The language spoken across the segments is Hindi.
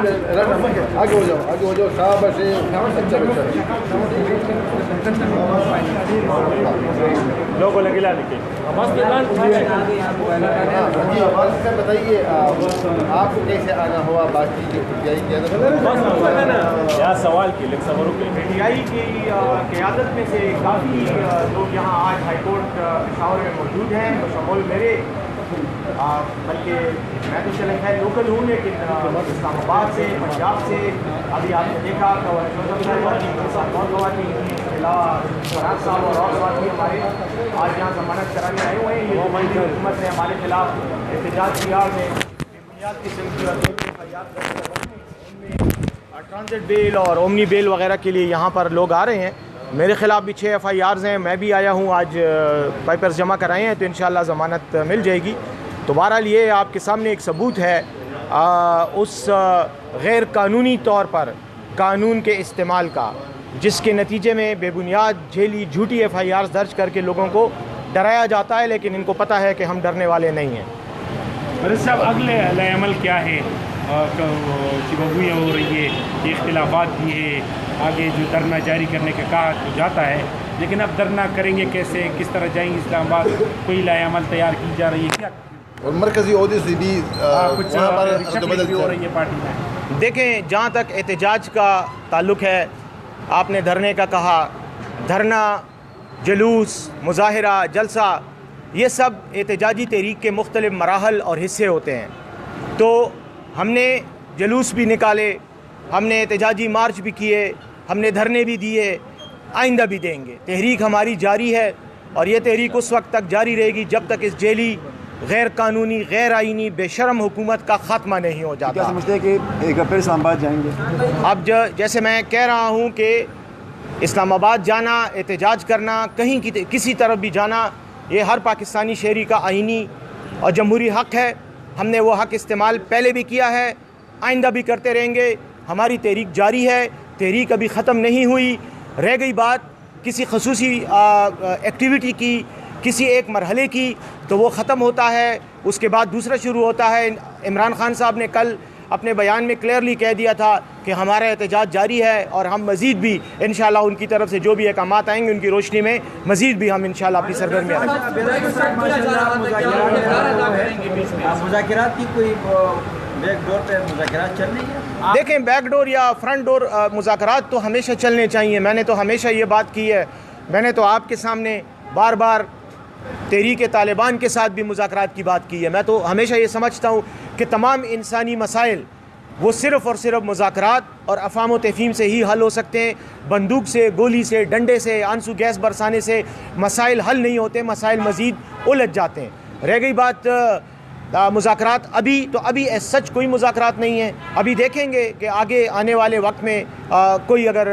आगे हो जाओ शाबाश अच्छा बच्चा लोगों लगे ला लिखे बताइए आपको कैसे आना हुआ बाकी जो यहाँ सवाल के लिए सवालों के पीटीआई की क़यादत में से काफ़ी लोग यहाँ आज हाईकोर्ट पेशावर में मौजूद हैं, बशमूल मेरे, बल्कि मैं तो चले खैर लोकल हूँ, लेकिन इस्लामाबाद से, पंजाब से अभी आपने देखा फराज साहब और साहब भी हमारे आज यहाँ जमानत कराने आए हुए हैं। ये हुकूमत ने हमारे खिलाफ एहतजाज की आड़ में बुनियाद किस्म की ट्रांजिट बेल और ओमनी बेल वगैरह के लिए यहाँ पर लोग आ रहे हैं। मेरे ख़िलाफ़ भी 6 FIRs हैं, मैं भी आया हूँ, आज पेपर्स जमा कराए हैं तो इंशाल्लाह ज़मानत मिल जाएगी। तो बहरहाल ये आपके सामने एक सबूत है उस गैर कानूनी तौर पर कानून के इस्तेमाल का, जिसके नतीजे में बेबुनियाद झेली झूठी FIRs दर्ज करके लोगों को डराया जाता है, लेकिन इनको पता है कि हम डरने वाले नहीं हैं। मेरे साहब अगले अमल क्या है? शिकवैया हो रही है, इख्तिलाफात भी है, आगे जो धरना जारी करने का कहा तो जाता है, लेकिन अब धरना करेंगे कैसे, किस तरह जाएंगे इस्लामाबाद? कोई लाएअमल तैयार की जा रही है क्या? और मरकज़ी ओहदे से भी कुछ भी हो रही है पार्टी में? देखें, जहाँ तक एहतजाज का ताल्लुक़ है, आपने धरने का कहा, धरना, जुलूस, मुज़ाहिरा, जलसा, ये सब एहतजाजी तहरीक के मुख्तलिफ़ मराहल और हिस्से होते हैं। तो हमने जुलूस भी निकाले, हमने एहतजाजी मार्च भी किए, हमने धरने भी दिए, आइंदा भी देंगे। तहरीक हमारी जारी है और ये तहरीक उस वक्त तक जारी रहेगी जब तक इस जेली, गैर कानूनी, गैर आइनी, बेशरम हुकूमत का ख़ात्मा नहीं हो जाता। क्या समझते हैं कि एक फिर इस्लामाबाद जाएंगे? अब जैसे मैं कह रहा हूँ कि इस्लामाबाद जाना, एहतजाज करना, कहीं किसी तरफ भी जाना, ये हर पाकिस्तानी शहरी का आइनी और जमहूरी हक़ है। हमने वो हक़ इस्तेमाल पहले भी किया है, आइंदा भी करते रहेंगे। हमारी तहरीक जारी है, तहरीक अभी ख़त्म नहीं हुई। रह गई बात किसी खसूसी एक्टिविटी की, किसी एक मरहले की, तो वो ख़त्म होता है, उसके बाद दूसरा शुरू होता है। इमरान खान साहब ने कल अपने बयान में क्लियरली कह दिया था कि हमारा एहतजाज जारी है और हम मज़ीद भी इंशाल्लाह उनकी तरफ से जो भी अहकामात आएंगे उनकी रोशनी में मज़ीद भी हम इंशाल्लाह अपनी सरगर्मी रहेंगे। देखें, बैकडोर या फ्रंट डोर मुज़ाकरात तो हमेशा चलने चाहिए। मैंने तो हमेशा ये बात की है, मैंने तो आपके सामने बार बार तहरीक तालिबान के साथ भी मुज़ाकरात की बात की है। मैं तो हमेशा ये समझता हूँ कि तमाम इंसानी मसाइल वो सिर्फ़ और सिर्फ मुज़ाकरात और अफ़ाम तफ़हीम से ही हल हो सकते हैं। बंदूक से, गोली से, डंडे से, आंसू गैस बरसाने से मसाइल हल नहीं होते, मसाइल मज़ीद उलझ जाते हैं। रह गई बात मुज़ाकरात, अभी सच कोई मुज़ाकरात नहीं है। अभी देखेंगे कि आगे आने वाले वक्त में कोई अगर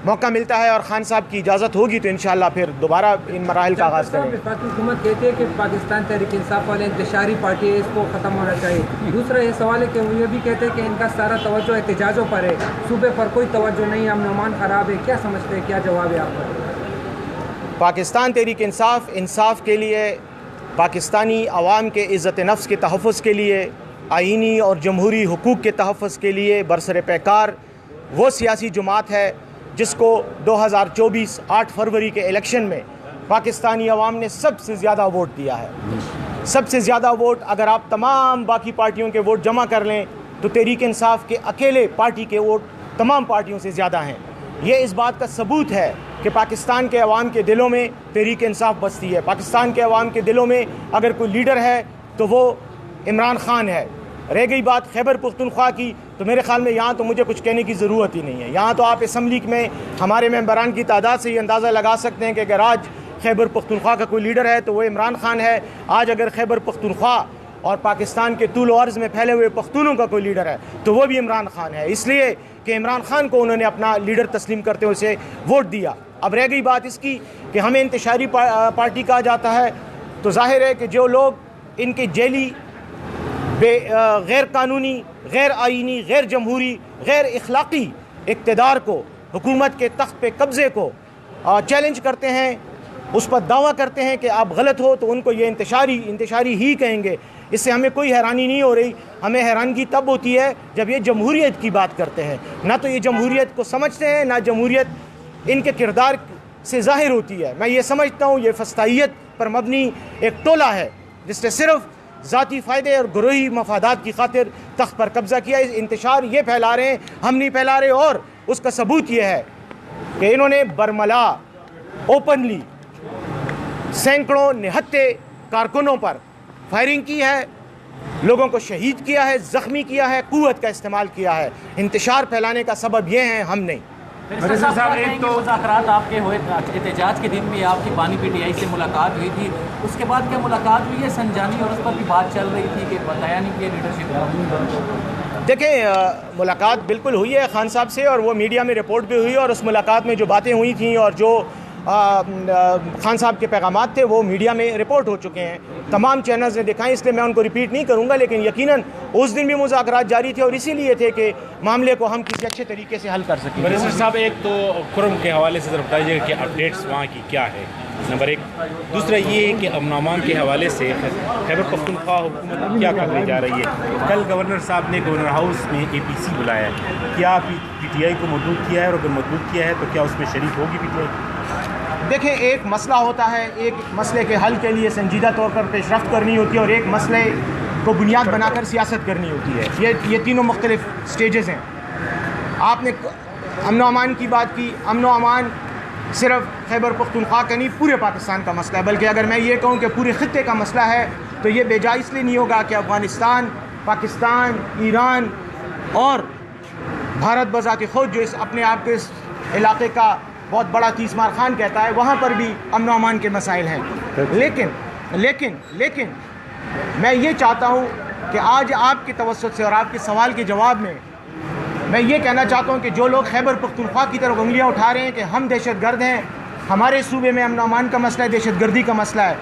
मौका मिलता है और खान साहब की इजाज़त होगी तो इंशाअल्लाह फिर दोबारा इन मराहिल का आगाज़ करेंगे। हुकूमत कहती है कि पाकिस्तान तहरीक इंसाफ वाले इंतशारी पार्टी है, इसको ख़त्म होना चाहिए। दूसरा ये सवाल है कि वो ये भी कहते हैं कि इनका सारा तवज्जो एहतजाजों पर है, सूबे पर कोई तवज्जो नहीं है, अमन ख़राब है। क्या समझते हैं, क्या जवाब है आपका? पाकिस्तान तहरीक इंसाफ के लिए, पाकिस्तानी अवाम के इज़्ज़त नफ्स के तहफ़्फ़ुज़ के लिए, आइनी और जमहूरी हुकूक के तहफ़्फ़ुज़ के लिए बरसर पैकार वो सियासी जमात है जिसको 2024 8 फरवरी के इलेक्शन में पाकिस्तानी अवाम ने सबसे ज़्यादा वोट दिया है। सबसे ज़्यादा वोट अगर आप तमाम बाकी पार्टियों के वोट जमा कर लें तो तहरीक इंसाफ के अकेले पार्टी के वोट तमाम पार्टियों से ज़्यादा हैं। ये इस बात का सबूत है कि पाकिस्तान के अवाम के दिलों में तहरीक इंसाफ बसती है। पाकिस्तान के अवाम के दिलों में अगर कोई लीडर है तो वो इमरान खान है। रह गई बात खैबर पुख्तनख्वा की, तो मेरे ख़्याल में यहाँ तो मुझे कुछ कहने की ज़रूरत ही नहीं है। यहाँ तो आप असम्बली में हमारे मेंबरान की तादाद से ही अंदाज़ा लगा सकते हैं कि अगर आज खैबर पुख्तनख्वा का कोई लीडर है तो वो इमरान खान है। आज अगर खैबर पुख्तनख्वा और पाकिस्तान के तूल अर्ज़ में फैले हुए पख्तूनों का कोई लीडर है तो वो भी इमरान खान है, इसलिए कि इमरान खान को उन्होंने अपना लीडर तस्लीम करते हुए उसे वोट दिया। अब रह गई बात इसकी कि हमें इंतशारी पार्टी कहा जाता है, तो जाहिर है कि जो लोग इनके जेली, गैर कानूनी, गैर आइनी, गैर जमहूरी, गैर इखलाकी इक़्तिदार को, हुकूमत के तख्त पे कब्ज़े को चैलेंज करते हैं, उस पर दावा करते हैं कि आप गलत हो, तो उनको ये इंतशारी ही कहेंगे। इससे हमें कोई हैरानी नहीं हो रही। हमें हैरानगी तब होती है जब ये जमहूरियत की बात करते हैं। ना तो ये जमहूरियत को समझते हैं, ना जमहूरियत इनके किरदार से ज़ाहिर होती है। मैं ये समझता हूँ ये फस्तायत पर मबनी एक टोला है जिसने सिर्फ ज़ाती फ़ायदे और गुरूही मफादात की खातिर तख्त पर कब्ज़ा किया। इस इंतशार ये फैला रहे हैं, हम नहीं फैला रहे। और उसका सबूत ये है कि इन्होंने बरमला ओपनली सैकड़ों निहत्ते कारकुनों पर फायरिंग की है, लोगों को शहीद किया है, ज़ख्मी किया है, क़ुव्वत का इस्तेमाल किया है। इंतशार फैलाने का सबब ये हैं, हम नहीं। साहब एक तो मुज़ाकरात आपके हुए एहतजाज के दिन भी आपकी बानी PTI से मुलाकात हुई थी, उसके बाद क्या मुलाकात हुई है संजानी और उस पर भी बात चल रही थी कि बताया नहीं कि लीडरशिप? देखें, मुलाकात बिल्कुल हुई है खान साहब से और वो मीडिया में रिपोर्ट भी हुई, और उस मुलाकात में जो बातें हुई थी और जो खान साहब के पैगामात थे वो मीडिया में रिपोर्ट हो चुके हैं, तमाम चैनल्स ने दिखाएं, इसलिए मैं उनको रिपीट नहीं करूंगा। लेकिन यकीनन उस दिन भी मुज़ाकरात जारी थे और इसीलिए थे कि मामले को हम किसी अच्छे तरीके से हल कर सकें। बैरिस्टर साहब, एक तो खुर्रम के हवाले से ज़रा बताइएगा कि अपडेट्स वहाँ की क्या है, नंबर एक। दूसरा ये है कि अमन अमान के हवाले से खैबर पख्तूनख्वा हुकूमत क्या करने जा रही है। कल गवर्नर साहब ने गवर्नर हाउस में APC बुलाया है, क्या PTI को मदद किया है, और अगर मदद किया है तो क्या उसमें शरीक होगी PTI? देखें, एक मसला होता है, एक मसले के हल के लिए संजीदा तौर पर पेशरफ्त करनी होती है और एक मसले को बुनियाद बनाकर सियासत करनी होती है। ये तीनों मुख्तलिफ स्टेजेस हैं। आपने अमन अमान की बात की। अमन अमान सिर्फ खैबर पख्तूनख्वा का नहीं, पूरे पाकिस्तान का मसला है। बल्कि अगर मैं ये कहूँ कि पूरे खित्ते का मसला है तो ये बेजा इसलिए नहीं होगा कि अफ़गानिस्तान, पाकिस्तान, ईरान और भारत बज़ात खुद जो इस अपने आप के इस इलाके का बहुत बड़ा तीसमार खान कहता है, वहाँ पर भी अमन अमान के मसाइल हैं। लेकिन मैं ये चाहता हूँ कि आज आपके तवज्जुह से और आपके सवाल के जवाब में मैं ये कहना चाहता हूँ कि जो लोग खैबर पख्तूनख्वा की तरफ उंगलियाँ उठा रहे हैं कि हम दहशतगर्द हैं, हमारे सूबे में अमन अमान का मसला है, दहशतगर्दी का मसला है,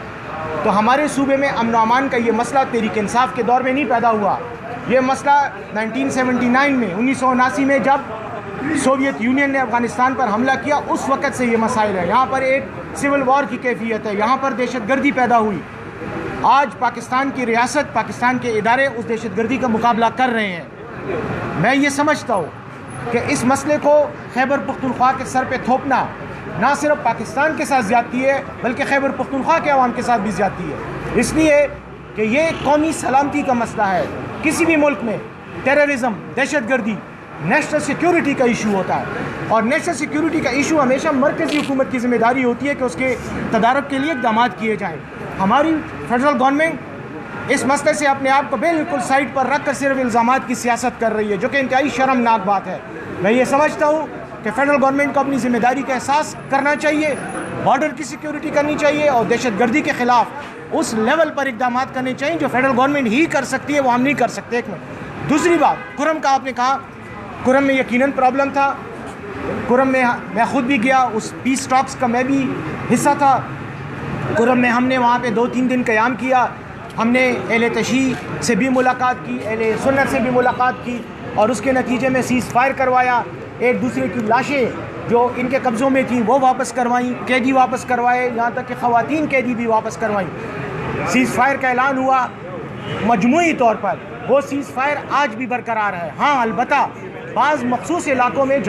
तो हमारे सूबे में अमन अमान का ये मसला तहरीक इंसाफ के दौर में नहीं पैदा हुआ। ये मसला 1979 में 1979 में जब सोवियत यूनियन ने अफ़गानिस्तान पर हमला किया, उस वक़्त से ये मसाइल है। यहाँ पर एक सिविल वॉर की कैफियत है, यहाँ पर दहशतगर्दी पैदा हुई। आज पाकिस्तान की रियासत, पाकिस्तान के इदारे उस दहशतगर्दी का मुकाबला कर रहे हैं। मैं ये समझता हूँ कि इस मसले को खैबर पख्तूनख्वा के सर पे थोपना ना सिर्फ पाकिस्तान के साथ ज़्यादती है बल्कि खैबर पख्तूनख्वा के अवाम के साथ भी ज़्यादती है, इसलिए कि ये कौमी सलामती का मसला है। किसी भी मुल्क में टेररिज्म, दहशतगर्दी, नेशनल सिक्योरिटी का इशू होता है और नेशनल सिक्योरिटी का इशू हमेशा मरकज़ी हुकूमत की ज़िम्मेदारी होती है कि उसके तदारुक के लिए इक़दाम किए जाएँ। हमारी फेडरल गवर्नमेंट इस मसले से अपने आप को बिल्कुल साइड पर रख कर सिर्फ इल्ज़ामात की सियासत कर रही है, जो कि इंतहाई शर्मनाक बात है। मैं ये समझता हूँ कि फेडरल गवर्नमेंट को अपनी ज़िम्मेदारी का एहसास करना चाहिए, बॉर्डर की सिक्योरिटी करनी चाहिए और दहशतगर्दी के ख़िलाफ़ उस लेवल पर इक़दाम करने चाहिए जो फेडरल गवर्नमेंट ही कर सकती है, वो हम नहीं कर सकते। एक मिनट। दूसरी बात, खुर्रम का आपने कहा, खुर्रम में यकीनन प्रॉब्लम था। खुर्रम में मैं ख़ुद भी गया, उस पीस टॉक्स का मैं भी हिस्सा था। खुर्रम में हमने वहाँ पे 2-3 दिन क़याम किया। हमने अहले तशय्युअ से भी मुलाकात की, अहले सुन्नत से भी मुलाकात की और उसके नतीजे में सीज़ फायर करवाया। एक दूसरे की लाशें जो इनके कब्ज़ों में थी वो वापस करवाई, कैदी वापस करवाए, यहाँ तक कि ख़वातीन कैदी भी वापस करवाई। सीज़ फायर का ऐलान हुआ मजमूई तौर पर, वो सीज़ फायर आज भी बरकरार है। हाँ, अलबत्ता बाज़ मखसूस इलाकों में